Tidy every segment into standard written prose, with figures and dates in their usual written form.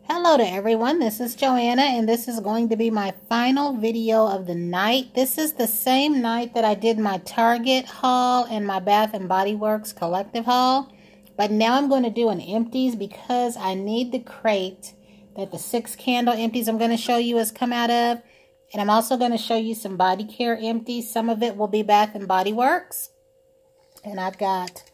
Hello to everyone, this is Joanna and this is going to be my final video of the night. This is the same night that I did my Target haul and my Bath & Body Works collective haul. But now I'm going to do an empties because I need the crate that the 6 candle empties I'm going to show you has come out of. And I'm also going to show you some body care empties. Some of it will be Bath & Body Works. And I've got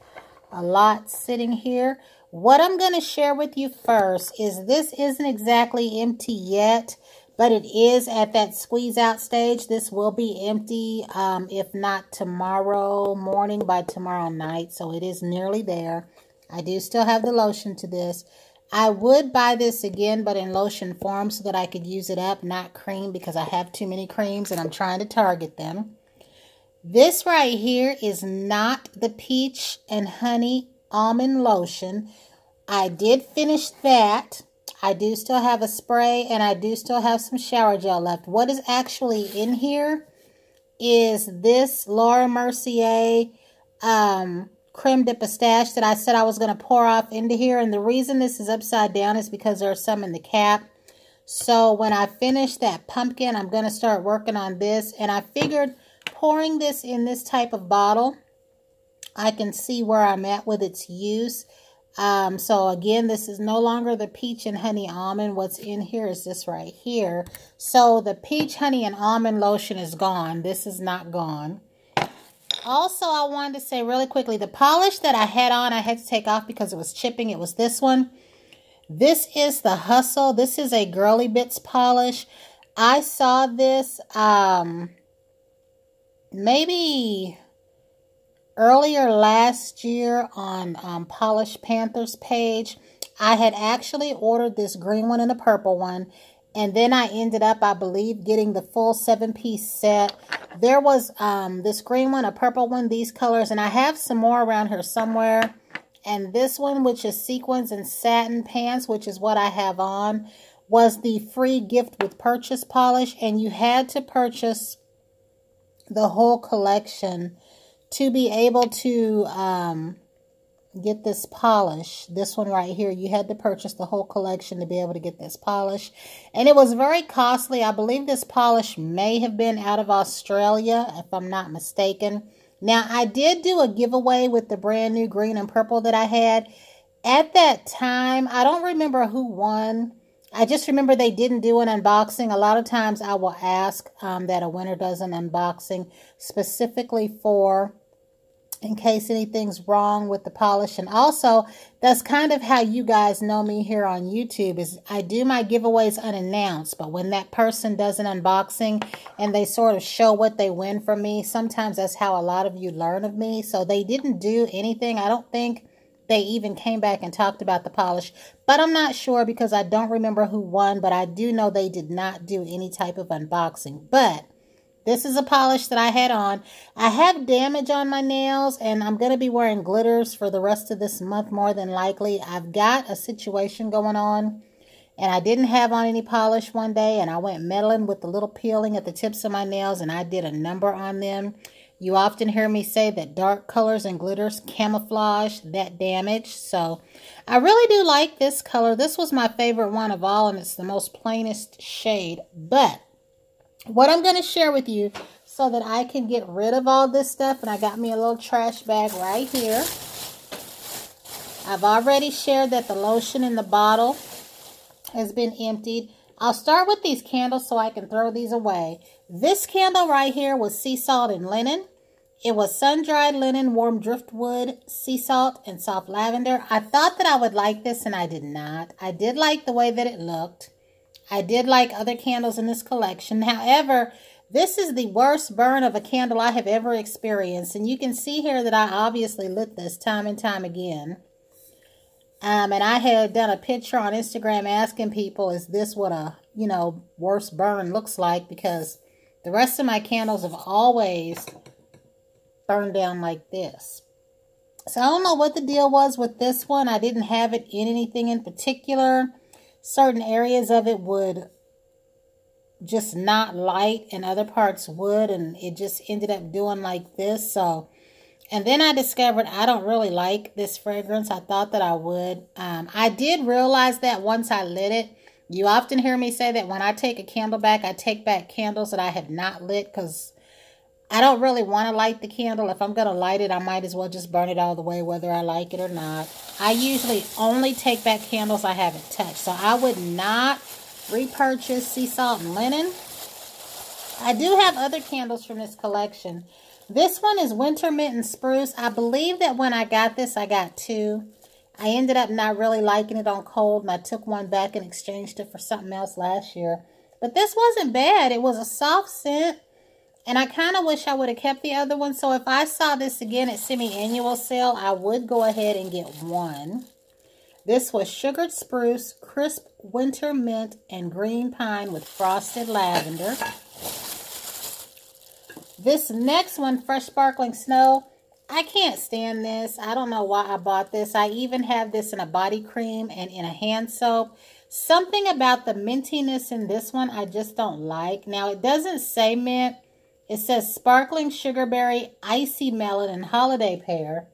a lot sitting here. What I'm going to share with you first is this isn't exactly empty yet, but it is at that squeeze out stage. This will be empty, if not tomorrow morning, by tomorrow night. So it is nearly there. I do still have the lotion to this. I would buy this again, but in lotion form so that I could use it up, not cream, because I have too many creams and I'm trying to target them. This right here is not the peach and honey almond lotion. I did finish that. I do still have a spray and I do still have some shower gel left. What is actually in here is this Laura Mercier creme de pistache that I said I was going to pour off into here. And the reason this is upside down is because there's some in the cap. So when I finish that pumpkin, I'm going to start working on this. And I figured pouring this in this type of bottle, I can see where I'm at with its use. So again, this is no longer the peach and honey almond. What's in here is this right here. So the peach, honey, and almond lotion is gone. This is not gone. Also, I wanted to say really quickly, the polish that I had on, I had to take off because it was chipping. It was this one. This is the Hustle. This is a Girly Bits polish. I saw this maybe earlier last year on Polish Panther's page. I had actually ordered this green one and a purple one. And then I ended up, I believe, getting the full 7-piece set. There was this green one, a purple one, these colors. And I have some more around here somewhere. And this one, which is sequins and satin pants, which is what I have on, was the free gift with purchase polish. And you had to purchase the whole collection to be able to get this polish. This one right here, you had to purchase the whole collection to be able to get this polish. And it was very costly. I believe this polish may have been out of Australia, if I'm not mistaken. Now, I did do a giveaway with the brand new green and purple that I had. At that time, I don't remember who won. I just remember they didn't do an unboxing. A lot of times I will ask that a winner does an unboxing specifically for in case anything's wrong with the polish. And also, that's kind of how you guys know me here on YouTube, is I do my giveaways unannounced. But when that person does an unboxing and they sort of show what they win from me, sometimes that's how a lot of you learn of me. So they didn't do anything. I don't think they even came back and talked about the polish. But I'm not sure because I don't remember who won. But I do know they did not do any type of unboxing. But this is a polish that I had on. I have damage on my nails, and I'm going to be wearing glitters for the rest of this month more than likely. I've got a situation going on, and I didn't have on any polish one day, and I went meddling with the little peeling at the tips of my nails, and I did a number on them. You often hear me say that dark colors and glitters camouflage that damage, so I really do like this color. This was my favorite one of all, and it's the most plainest shade, but what I'm going to share with you so that I can get rid of all this stuff, and I got me a little trash bag right here. I've already shared that the lotion in the bottle has been emptied. I'll start with these candles so I can throw these away. This candle right here was sea salt and linen. It was sun-dried linen, warm driftwood, sea salt, and soft lavender. I thought that I would like this, and I did not. I did like the way that it looked. I did like other candles in this collection. However, this is the worst burn of a candle I have ever experienced. And you can see here that I obviously lit this time and time again. And I had done a picture on Instagram asking people, is this what a, worst burn looks like? Because the rest of my candles have always burned down like this. So I don't know what the deal was with this one. I didn't have it in anything in particular. Certain areas of it would just not light and other parts would, and it just ended up doing like this. So And then I discovered I don't really like this fragrance. I thought that I would. I did realize that once I lit it. You often hear me say that when I take a candle back, I take back candles that I have not lit because I don't really want to light the candle. If I'm going to light it, I might as well just burn it all the way, whether I like it or not. I usually only take back candles I haven't touched. So I would not repurchase sea salt and linen. I do have other candles from this collection. This one is winter mint and spruce. I believe that when I got this, I got two. I ended up not really liking it on cold, and I took one back and exchanged it for something else last year. But this wasn't bad. It was a soft scent, and I kind of wish I would have kept the other one. So if I saw this again at semi-annual sale, I would go ahead and get one. This was sugared spruce, crisp winter mint, and green pine with frosted lavender. This next one, fresh sparkling snow. I can't stand this. I don't know why I bought this. I even have this in a body cream and in a hand soap. Something about the mintiness in this one I just don't like. Now, it doesn't say mint. It says sparkling sugarberry, icy melon, and holiday pear.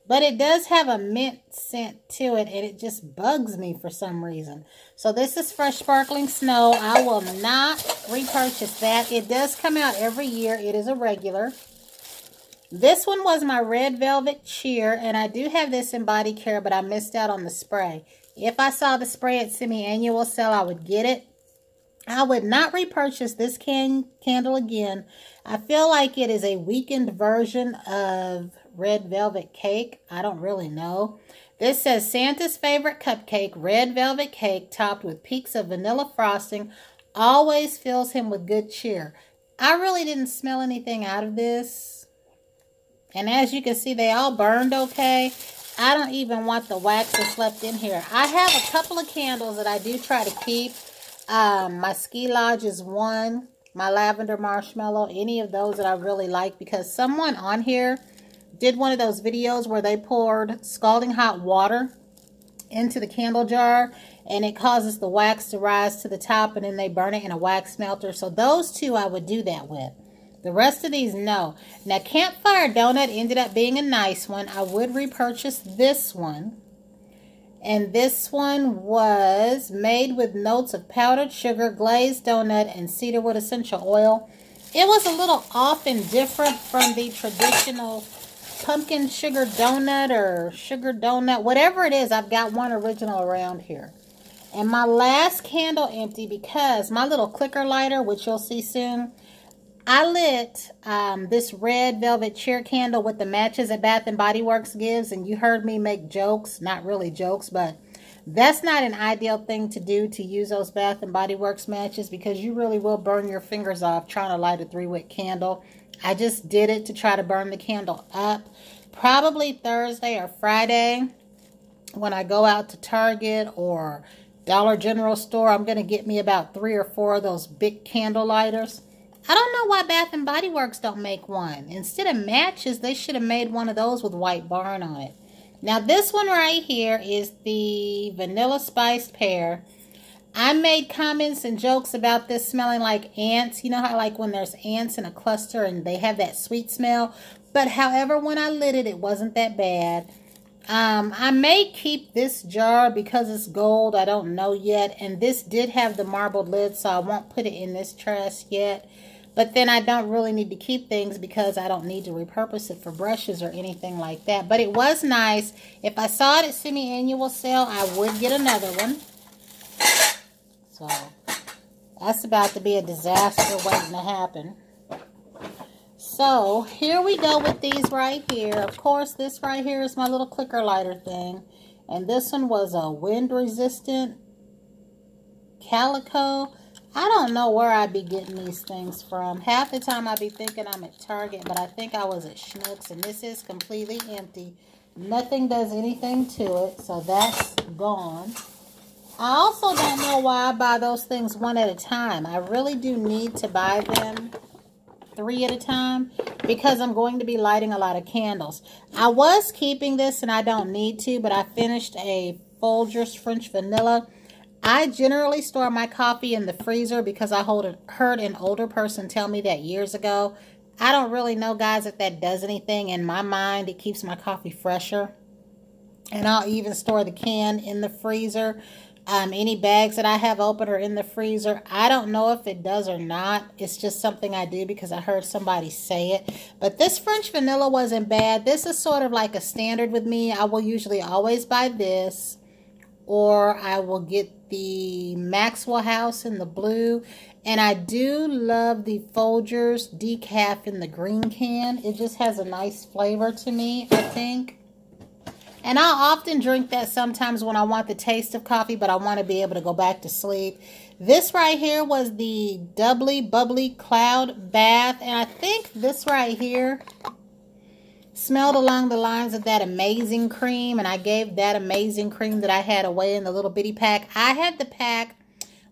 But it does have a mint scent to it, and it just bugs me for some reason. So this is fresh sparkling snow. I will not repurchase that. It does come out every year. It is a regular. This one was my red velvet cheer, and I do have this in body care, but I missed out on the spray. If I saw the spray at semi-annual sale, I would get it. I would not repurchase this candle again. I feel like it is a weakened version of red velvet cake. I don't really know. This says Santa's favorite cupcake, red velvet cake topped with peaks of vanilla frosting, always fills him with good cheer. I really didn't smell anything out of this. And as you can see, they all burned okay. I don't even want the wax that's left in here. I have a couple of candles that I do try to keep. My Ski Lodge is one. My Lavender Marshmallow. Any of those that I really like. Because someone on here did one of those videos where they poured scalding hot water into the candle jar. And it causes the wax to rise to the top. And then they burn it in a wax melter. So those two I would do that with. The rest of these, no. Now, Campfire Donut ended up being a nice one. I would repurchase this one. And this one was made with notes of powdered sugar, glazed donut, and cedarwood essential oil. It was a little off and different from the traditional pumpkin sugar donut or sugar donut. Whatever it is, I've got one original around here. And my last candle empty because my little clicker lighter, which you'll see soon, I lit this red velvet cheer candle with the matches that Bath & Body Works gives. And you heard me make jokes. Not really jokes, but that's not an ideal thing to do, to use those Bath & Body Works matches, because you really will burn your fingers off trying to light a 3-wick candle. I just did it to try to burn the candle up. Probably Thursday or Friday when I go out to Target or Dollar General store, I'm going to get me about 3 or 4 of those big candle lighters. I don't know why Bath & Body Works don't make one. Instead of matches, they should have made one of those with White Barn on it. Now, this one right here is the Vanilla Spiced Pear. I made comments and jokes about this smelling like ants. You know how like when there's ants in a cluster and they have that sweet smell? But however, when I lit it, it wasn't that bad. I may keep this jar because it's gold. I don't know yet. And this did have the marbled lid, so I won't put it in this trash yet. But then I don't really need to keep things because I don't need to repurpose it for brushes or anything like that. But it was nice. If I saw it at semi-annual sale, I would get another one. So that's about to be a disaster waiting to happen. So here we go with these right here. Of course, this right here is my little clicker lighter thing. And this one was a wind-resistant calico. I don't know where I'd be getting these things from. Half the time I'd be thinking I'm at Target, but I think I was at Schnucks, and this is completely empty. Nothing does anything to it, so that's gone. I also don't know why I buy those things one at a time. I really do need to buy them 3 at a time because I'm going to be lighting a lot of candles. I was keeping this, and I don't need to, but I finished a Folgers French Vanilla. I generally store my coffee in the freezer because I heard an older person tell me that years ago. I don't really know, guys, if that does anything. In my mind, it keeps my coffee fresher. And I'll even store the can in the freezer. Any bags that I have open are in the freezer. I don't know if it does or not. It's just something I do because I heard somebody say it. But this French vanilla wasn't bad. This is sort of like a standard with me. I will usually always buy this. Or I will get the Maxwell House in the blue. And I do love the Folgers decaf in the green can. It just has a nice flavor to me, I think. And I'll often drink that sometimes when I want the taste of coffee, but I want to be able to go back to sleep. This right here was the Doubly Bubbly Cloud Bath. And I think this right here smelled along the lines of that Amazing Cream. And I gave that Amazing Cream that I had away in the little bitty pack. I had the pack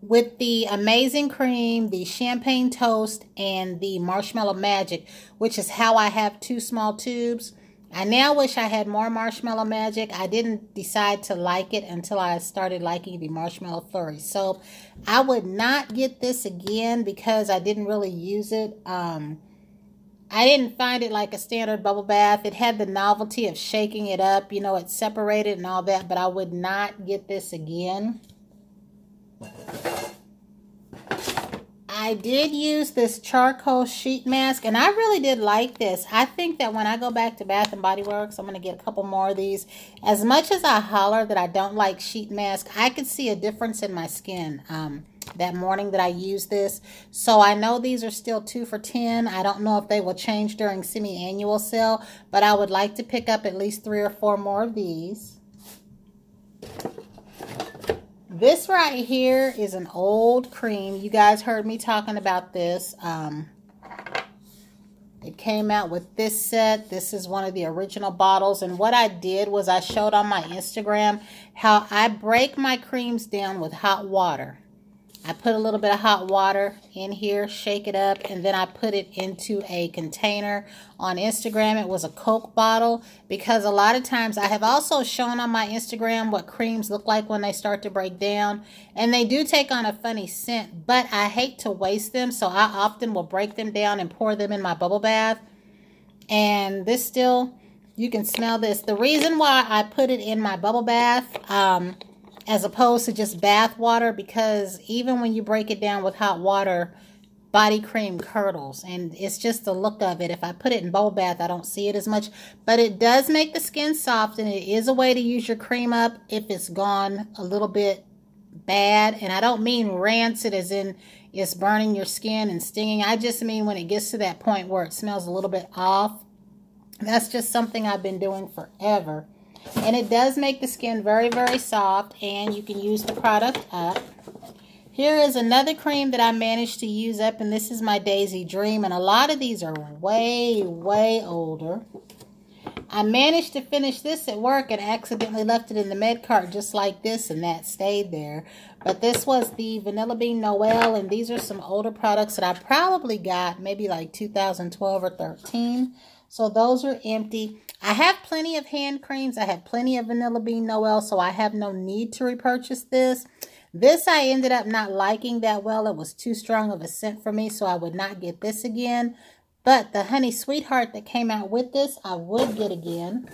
with the Amazing Cream, the Champagne Toast, and the Marshmallow Magic, which is how I have 2 small tubes. I now wish I had more Marshmallow Magic. I didn't decide to like it until I started liking the Marshmallow Flurry. So I would not get this again because I didn't really use it. I didn't find it like a standard bubble bath. It had the novelty of shaking it up. You know, it's separated and all that, but I would not get this again. I did use this charcoal sheet mask, and I really did like this. I think that when I go back to Bath & Body Works, I'm going to get a couple more of these. As much as I holler that I don't like sheet mask, I could see a difference in my skin that morning that I used this. So I know these are still 2 for $10. I don't know if they will change during semi-annual sale, but I would like to pick up at least 3 or 4 more of these. This right here is an old cream. You guys heard me talking about this. It came out with this set. This is one of the original bottles. And what I did was I showed on my Instagram how I break my creams down with hot water. I put a little bit of hot water in here, shake it up, and then I put it into a container. On Instagram, it was a Coke bottle, because a lot of times I have also shown on my Instagram what creams look like when they start to break down, and they do take on a funny scent, but I hate to waste them, so I often will break them down and pour them in my bubble bath. And this still, you can smell this. The reason why I put it in my bubble bath, as opposed to just bath water, because even when you break it down with hot water, body cream curdles, and it's just the look of it. If I put it in bubble bath, I don't see it as much, but it does make the skin soft, and it is a way to use your cream up if it's gone a little bit bad. And I don't mean rancid as in it's burning your skin and stinging. I just mean when it gets to that point where it smells a little bit off. That's just something I've been doing forever. And it does make the skin very, very soft, and you can use the product up. Here is another cream that I managed to use up, and this is my Daisy Dream, and a lot of these are way, way older. I managed to finish this at work and accidentally left it in the med cart just like this, and that stayed there. But this was the Vanilla Bean Noel, and these are some older products that I probably got maybe like 2012 or 13. So those are empty. I have plenty of hand creams. I have plenty of Vanilla Bean Noel, so I have no need to repurchase this. This I ended up not liking that well. It was too strong of a scent for me, so I would not get this again. But the Honey Sweetheart that came out with this, I would get again.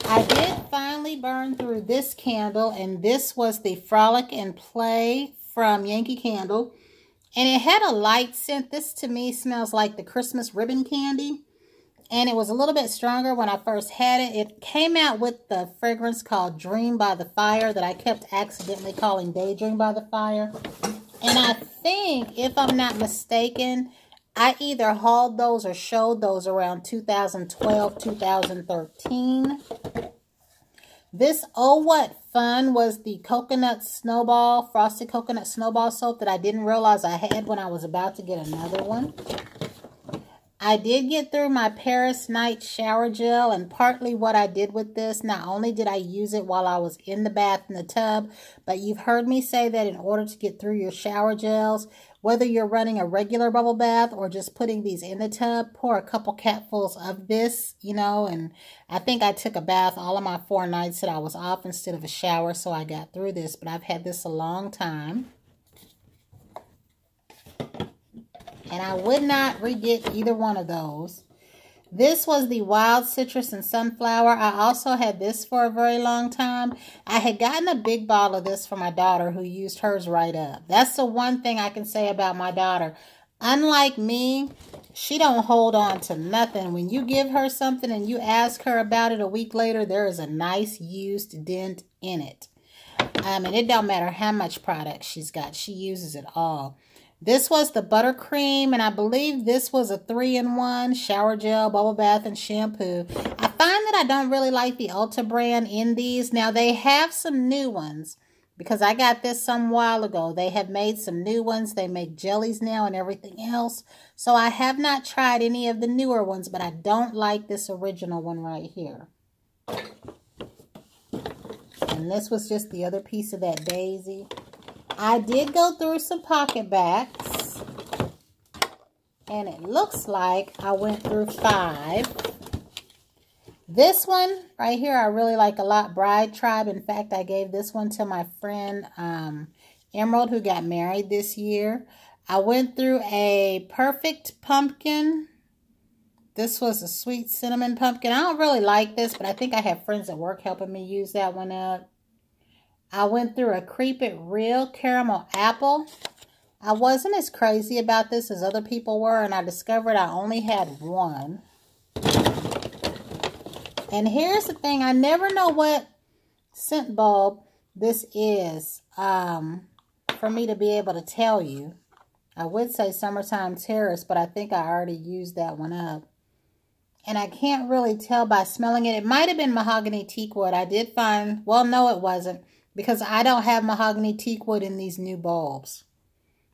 I did finally burn through this candle, and this was the Frolic and Play from Yankee Candle. And it had a light scent. This to me smells like the Christmas ribbon candy. And it was a little bit stronger when I first had it. It came out with the fragrance called Dream by the Fire that I kept accidentally calling Daydream by the Fire. And I think, if I'm not mistaken, I either hauled those or showed those around 2012, 2013. This Oh What Fun was the coconut snowball, frosted coconut snowball soap that I didn't realize I had when I was about to get another one. I did get through my Paris Night shower gel, and partly what I did with this, not only did I use it while I was in the bath in the tub, but you've heard me say that in order to get through your shower gels, whether you're running a regular bubble bath or just putting these in the tub, pour a couple capfuls of this, you know, and I think I took a bath all of my 4 nights that I was off instead of a shower, so I got through this, but I've had this a long time. and I would not re-get either one of those. This was the Wild Citrus and Sunflower. I also had this for a very long time. I had gotten a big bottle of this for my daughter who used hers right up. That's the one thing I can say about my daughter. Unlike me, she don't hold on to nothing. When you give her something and you ask her about it a week later, there is a nice used dent in it. And it don't matter how much product she's got. She uses it all. This was the buttercream, and I believe this was a 3-in-1 shower gel, bubble bath, and shampoo. I find that I don't really like the Ulta brand in these. Now, they have some new ones because I got this some while ago. They have made some new ones. They make jellies now and everything else. So I have not tried any of the newer ones, but I don't like this original one right here. And this was just the other piece of that daisy. I did go through some pocket backs, and it looks like I went through 5. This one right here I really like a lot, Bride Tribe. In fact, I gave this one to my friend Emerald, who got married this year. I went through a Perfect Pumpkin. This was a sweet cinnamon pumpkin. I don't really like this, but I think I have friends at work helping me use that one up. I went through a Creep It Real Caramel Apple. I wasn't as crazy about this as other people were, and I discovered I only had one. And here's the thing. I never know what scent bulb this is for me to be able to tell you. I would say Summertime Terrace, but I think I already used that one up. And I can't really tell by smelling it. It might have been Mahogany Teakwood. I did find, well, no, it wasn't, because I don't have Mahogany Teakwood in these new bulbs.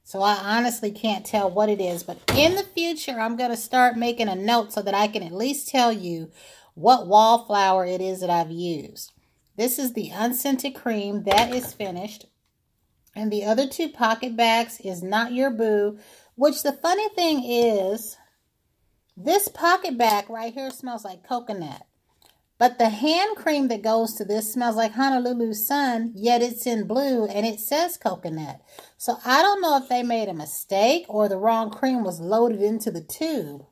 So I honestly can't tell what it is. But in the future, I'm going to start making a note so that I can at least tell you what wallflower it is that I've used. This is the Unscented Cream. That is finished. And the other 2 pocket bags is Not Your Boo, which the funny thing is, this pocket bag right here smells like coconut. But the hand cream that goes to this smells like Honolulu Sun, yet it's in blue and it says coconut. So I don't know if they made a mistake or the wrong cream was loaded into the tube,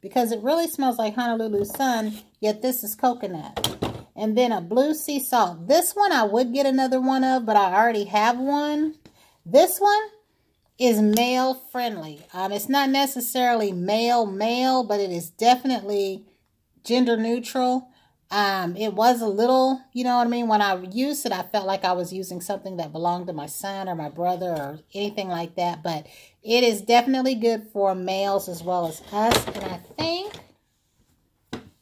because it really smells like Honolulu Sun, yet this is coconut. And then a Blue Sea Salt. This one I would get another one of, but I already have one. This one is male friendly. It's not necessarily male, but it is definitely gender neutral. It was a little, you know what I mean? When I used it, I felt like I was using something that belonged to my son or my brother or anything like that. But it is definitely good for males as well as us. And I think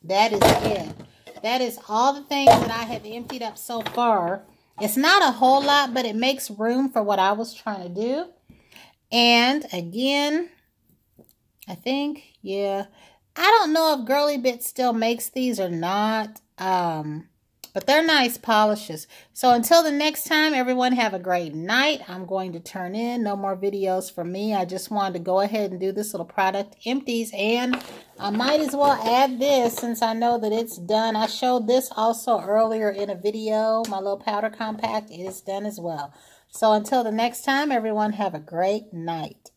that is it. That is all the things that I have emptied up so far. It's not a whole lot, but it makes room for what I was trying to do. And again, I think, yeah, I don't know if Girly Bit still makes these or not, but they're nice polishes. So until the next time, everyone have a great night. I'm going to turn in. No more videos from me. I just wanted to go ahead and do this little product empties, and I might as well add this since I know that it's done. I showed this also earlier in a video. My little powder compact is done as well. So until the next time, everyone have a great night.